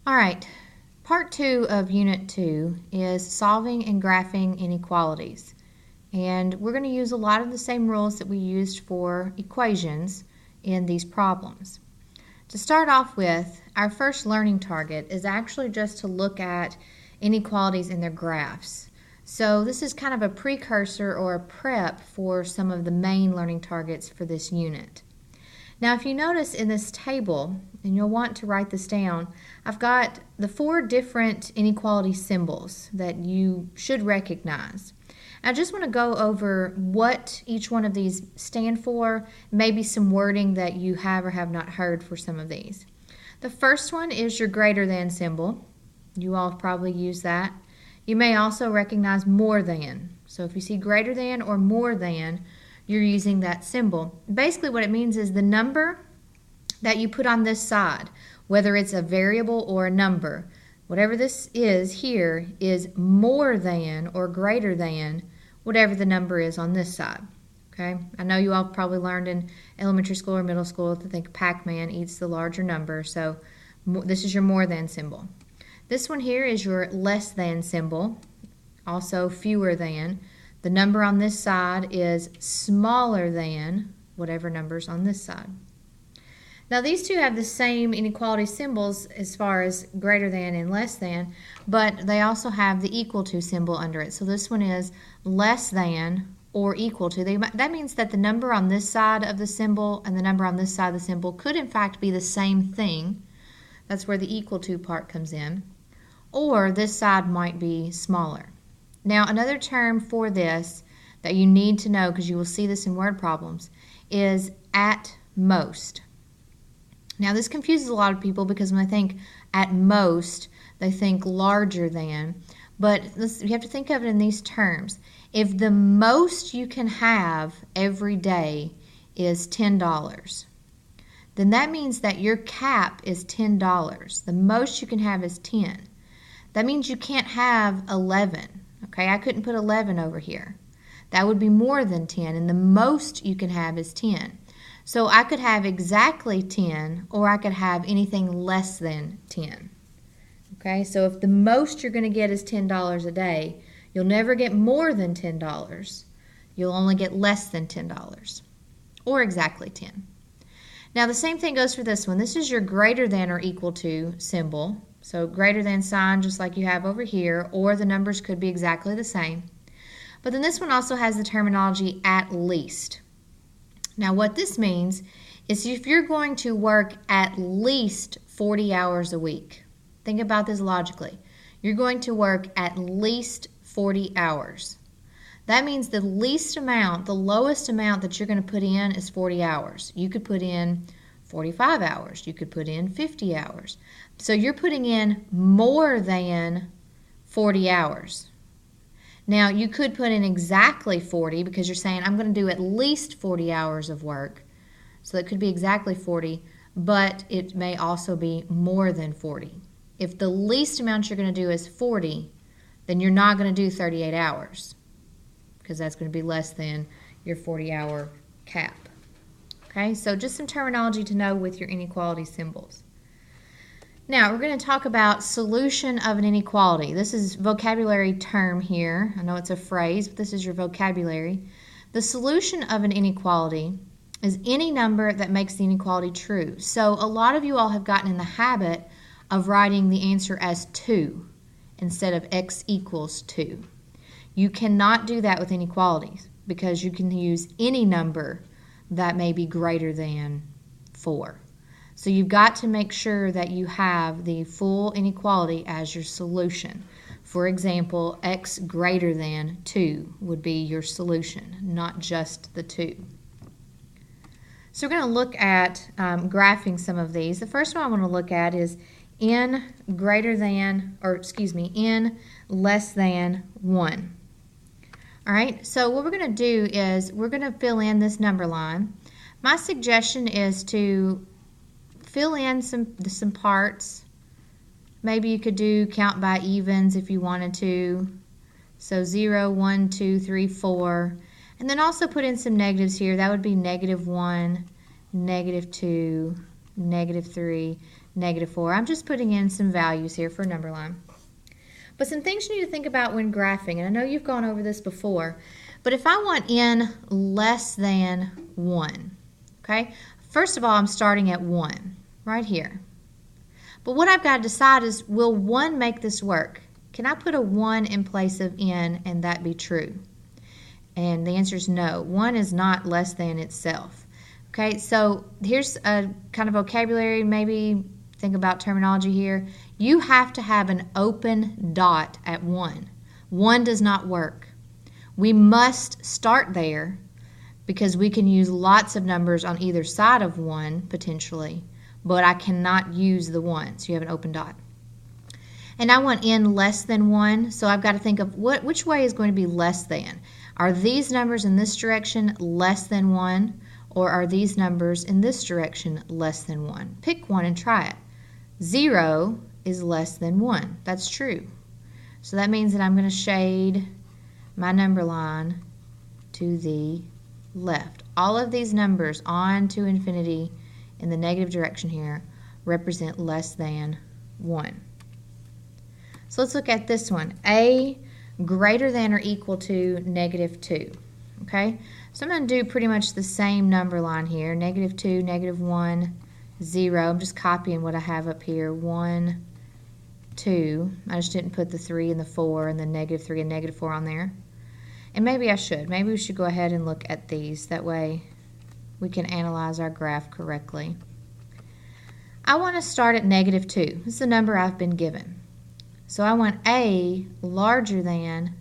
All right, part 2 of Unit 2 is solving and graphing inequalities. And we're going to use a lot of the same rules that we used for equations in these problems. To start off with, our first learning target is actually just to look at inequalities in their graphs. So this is kind of a precursor or a prep for some of the main learning targets for this unit. Now, if you notice in this table, and you'll want to write this down, I've got the 4 different inequality symbols that you should recognize. I just want to go over what each one of these stand for, maybe some wording that you have or have not heard for some of these. The first one is your greater than symbol. You all have probably used that. You may also recognize more than. So if you see greater than or more than, you're using that symbol. Basically what it means is the number that you put on this side, whether it's a variable or a number, whatever this is here is more than or greater than whatever the number is on this side. Okay? I know you all probably learned in elementary school or middle school to think Pac-Man eats the larger number, so this is your more than symbol. This one here is your less than symbol, also fewer than. The number on this side is smaller than whatever number's on this side. Now these two have the same inequality symbols as far as greater than and less than, but they also have the equal to symbol under it. So this one is less than or equal to. That means that the number on this side of the symbol and the number on this side of the symbol could in fact be the same thing. That's where the equal to part comes in. Or this side might be smaller. Now another term for this that you need to know, because you will see this in word problems, is at most. Now this confuses a lot of people because when they think at most, they think larger than. But you have to think of it in these terms. If the most you can have every day is $10, then that means that your cap is $10. The most you can have is 10. That means you can't have 11. Okay, I couldn't put 11 over here. That would be more than 10, and the most you can have is 10. So I could have exactly 10, or I could have anything less than 10. Okay, so if the most you're going to get is $10 a day, you'll never get more than $10. You'll only get less than $10, or exactly 10. Now the same thing goes for this one. This is your greater than or equal to symbol. So greater than sign just like you have over here, or the numbers could be exactly the same. But then this one also has the terminology at least. Now what this means is if you're going to work at least 40 hours a week, think about this logically. You're going to work at least 40 hours. That means the least amount, the lowest amount that you're going to put in is 40 hours. You could put in 45 hours. You could put in 50 hours. So you're putting in more than 40 hours. Now you could put in exactly 40 because you're saying I'm going to do at least 40 hours of work. So it could be exactly 40, but it may also be more than 40. If the least amount you're going to do is 40, then you're not going to do 38 hours because that's going to be less than your 40-hour cap. Okay, so just some terminology to know with your inequality symbols. Now, we're going to talk about solution of an inequality. This is vocabulary term here. I know it's a phrase, but this is your vocabulary. The solution of an inequality is any number that makes the inequality true. So a lot of you all have gotten in the habit of writing the answer as 2 instead of x equals 2. You cannot do that with inequalities because you can use any number that may be greater than 4. So you've got to make sure that you have the full inequality as your solution. For example, x greater than 2 would be your solution, not just the 2. So we're going to look at graphing some of these. The first one I want to look at is n greater than, or excuse me, n less than 1. All right, so what we're going to do is we're going to fill in this number line. My suggestion is to fill in some parts. Maybe you could do count by evens if you wanted to. So 0, 1, 2, 3, 4. And then also put in some negatives here. That would be -1, -2, -3, -4. I'm just putting in some values here for a number line. But some things you need to think about when graphing, and I know you've gone over this before, but if I want n less than 1, okay, first of all, I'm starting at 1 right here. But what I've got to decide is, will 1 make this work? Can I put a 1 in place of n and that be true? And the answer is no. 1 is not less than itself. Okay, so here's a kind of vocabulary, maybe think about terminology here. You have to have an open dot at 1. 1 does not work. We must start there because we can use lots of numbers on either side of 1 potentially, but I cannot use the 1, so you have an open dot. And I want n less than 1, so I've got to think of which way is going to be less than. Are these numbers in this direction less than 1, or are these numbers in this direction less than 1? Pick one and try it. 0 is less than 1. That's true. So that means that I'm going to shade my number line to the left. All of these numbers on to infinity in the negative direction here represent less than 1. So let's look at this one. A greater than or equal to -2. Okay? So I'm going to do pretty much the same number line here. -2, -1, 0. I'm just copying what I have up here. 1, 2. I just didn't put the 3 and the 4 and the -3 and -4 on there. And maybe I should. Maybe we should go ahead and look at these. That way we can analyze our graph correctly. I want to start at -2. This is the number I've been given. So I want A larger than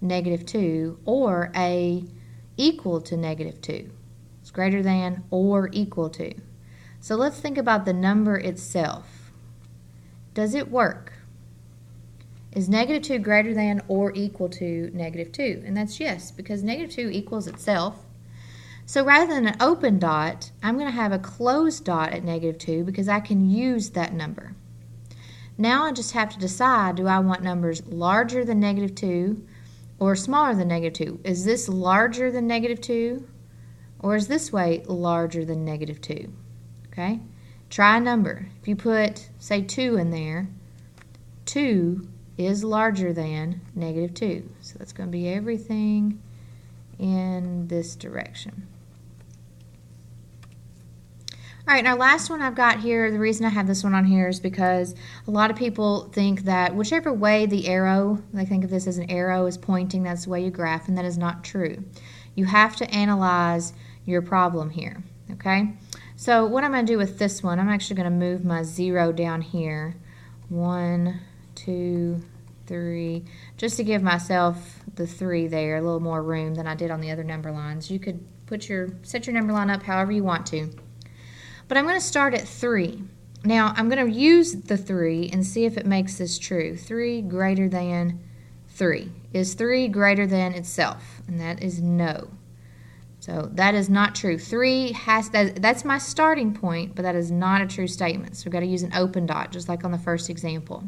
-2 or A equal to -2. It's greater than or equal to. So let's think about the number itself. Does it work? Is -2 greater than or equal to -2? And that's yes, because -2 equals itself. So rather than an open dot, I'm going to have a closed dot at -2 because I can use that number. Now I just have to decide, do I want numbers larger than -2 or smaller than -2? Is this larger than -2 or is this way larger than -2? Okay? Try a number. If you put, say, 2 in there, 2 is larger than -2. So that's going to be everything in this direction. All right, our last one I've got here, the reason I have this one on here is because a lot of people think that whichever way the arrow, they think of this as an arrow, is pointing, that's the way you graph, and that is not true. You have to analyze your problem here, okay? So what I'm going to do with this one, I'm actually going to move my 0 down here. 1, 2, 3, just to give myself the 3 there, a little more room than I did on the other number lines. You could set your number line up however you want to. But I'm going to start at 3. Now, I'm going to use the 3 and see if it makes this true. 3 greater than 3. Is 3 greater than itself? And that is no. So that is not true. 3 has, that's my starting point, but that is not a true statement. So we've got to use an open dot, just like on the first example.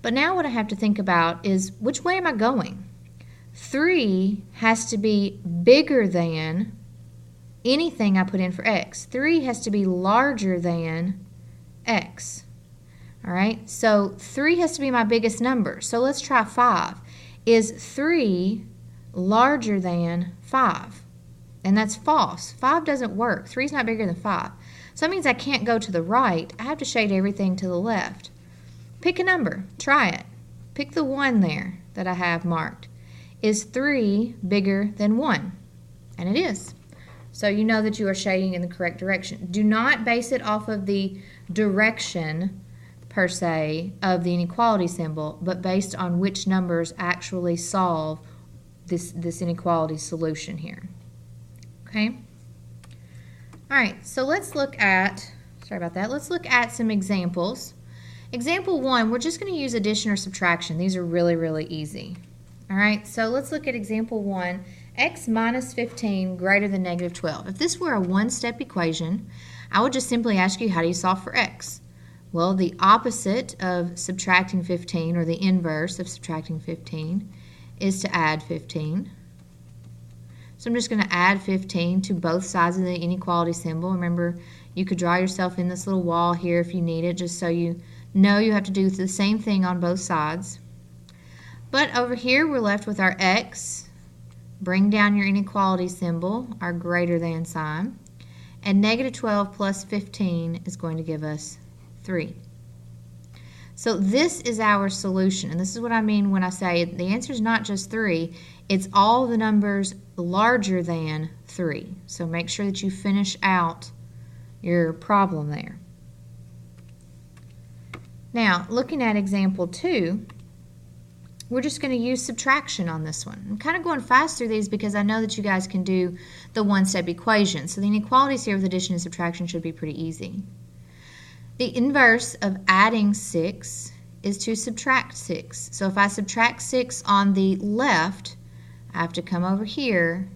But now what I have to think about is, which way am I going? 3 has to be bigger than anything I put in for x. 3 has to be larger than x. All right, so 3 has to be my biggest number. So let's try 5. Is 3 larger than 5? And that's false. 5 doesn't work. 3 is not bigger than 5. So that means I can't go to the right. I have to shade everything to the left. Pick a number. Try it. Pick the 1 there that I have marked. Is 3 bigger than 1? And it is. So you know that you are shading in the correct direction. Do not base it off of the direction, per se, of the inequality symbol, but based on which numbers actually solve this inequality solution here. Okay? All right, so let's look at, let's look at some examples. Example 1, we're just going to use addition or subtraction. These are really, really easy. All right, so let's look at example 1. X minus 15 greater than -12. If this were a one-step equation, I would just simply ask you, how do you solve for x? Well, the opposite of subtracting 15, or the inverse of subtracting 15, is to add 15. So I'm just going to add 15 to both sides of the inequality symbol. Remember, You could draw yourself in this little wall here if you need it, just so you know you have to do the same thing on both sides. But over here we're left with our x. Bring down your inequality symbol, our greater than sign. And negative 12 plus 15 is going to give us 3. So this is our solution, and this is what I mean when I say the answer is not just 3, it's all the numbers larger than 3. So make sure that you finish out your problem there. Now, looking at example 2, we're just going to use subtraction on this one. I'm kind of going fast through these because I know that you guys can do the one-step equation. So the inequalities here with addition and subtraction should be pretty easy. The inverse of adding 6 is to subtract 6. So if I subtract 6 on the left, I have to come over here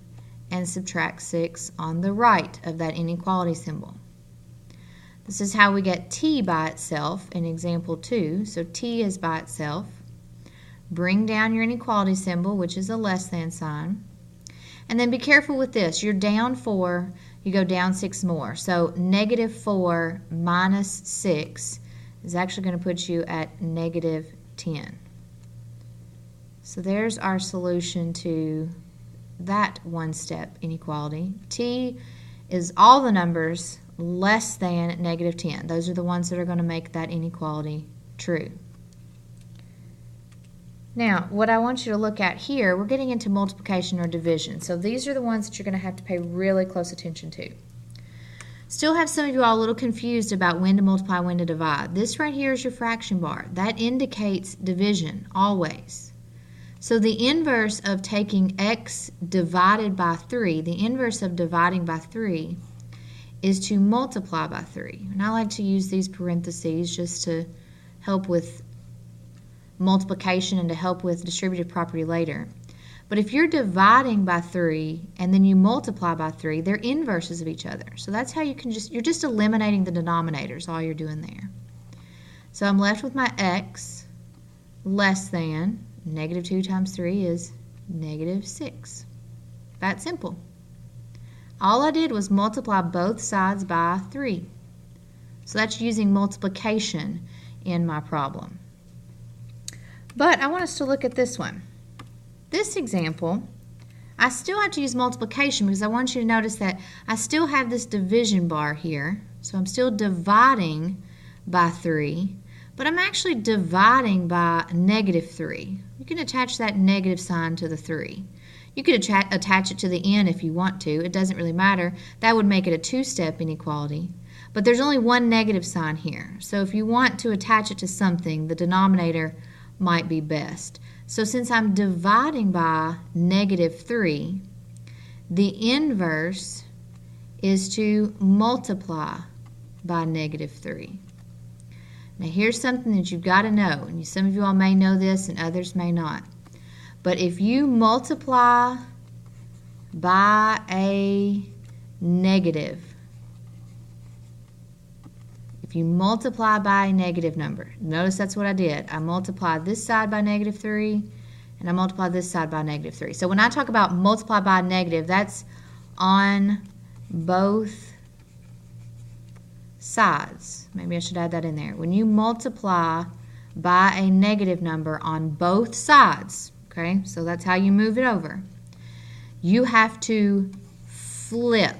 and subtract 6 on the right of that inequality symbol. This is how we get t by itself in example 2. So t is by itself. Bring down your inequality symbol, which is a less than sign. And then be careful with this. You're down 4, you go down 6 more. So negative 4 minus 6 is actually going to put you at negative 10. So there's our solution to that one-step inequality. T is all the numbers less than negative 10. Those are the ones that are going to make that inequality true. Now, what I want you to look at here, we're getting into multiplication or division. So these are the ones that you're going to have to pay really close attention to. Still have some of you all a little confused about when to multiply, when to divide. This right here is your fraction bar. That indicates division, always. So the inverse of taking x divided by 3, the inverse of dividing by 3, is to multiply by 3. And I like to use these parentheses just to help with multiplication and to help with distributive property later. But if you're dividing by 3 and then you multiply by 3, they're inverses of each other. So that's how you can you're just eliminating the denominators, all you're doing there. So I'm left with my x less than negative 2 times 3 is negative 6. That's simple. All I did was multiply both sides by 3. So that's using multiplication in my problem. But I want us to look at this one. This example, I still have to use multiplication because I want you to notice that I still have this division bar here. So I'm still dividing by 3, but I'm actually dividing by negative 3. You can attach that negative sign to the 3. You could attach it to the n if you want to. It doesn't really matter. That would make it a two-step inequality. But there's only one negative sign here. So if you want to attach it to something, the denominator might be best. So since I'm dividing by negative 3, the inverse is to multiply by negative 3. Now here's something that you've got to know, and some of you all may know this and others may not. But if you multiply by a negative, if you multiply by a negative number, notice that's what I did. I multiplied this side by negative 3, and I multiplied this side by negative 3. So when I talk about multiply by negative, that's on both sides. Maybe I should add that in there. When you multiply by a negative number on both sides, okay, so that's how you move it over, you have to flip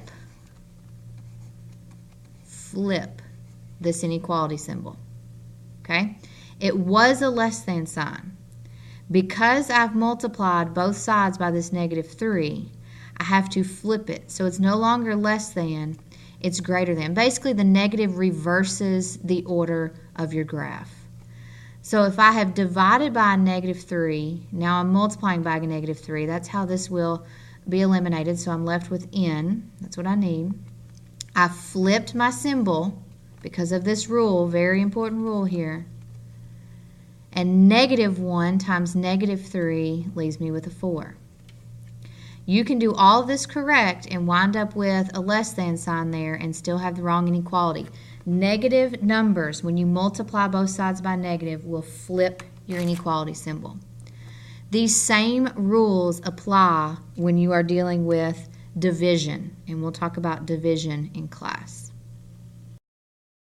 this inequality symbol. Okay? It was a less than sign. Because I've multiplied both sides by this negative 3, I have to flip it. So it's no longer less than, it's greater than. Basically, the negative reverses the order of your graph. So if I have divided by a negative 3, now I'm multiplying by a negative 3. That's how this will be eliminated. So I'm left with n. That's what I need. I flipped my symbol because of this rule, very important rule here. And negative 1 times negative 3 leaves me with a 4. You can do all of this correct and wind up with a less than sign there and still have the wrong inequality. Negative numbers, when you multiply both sides by negative, will flip your inequality symbol. These same rules apply when you are dealing with division, and we'll talk about division in class.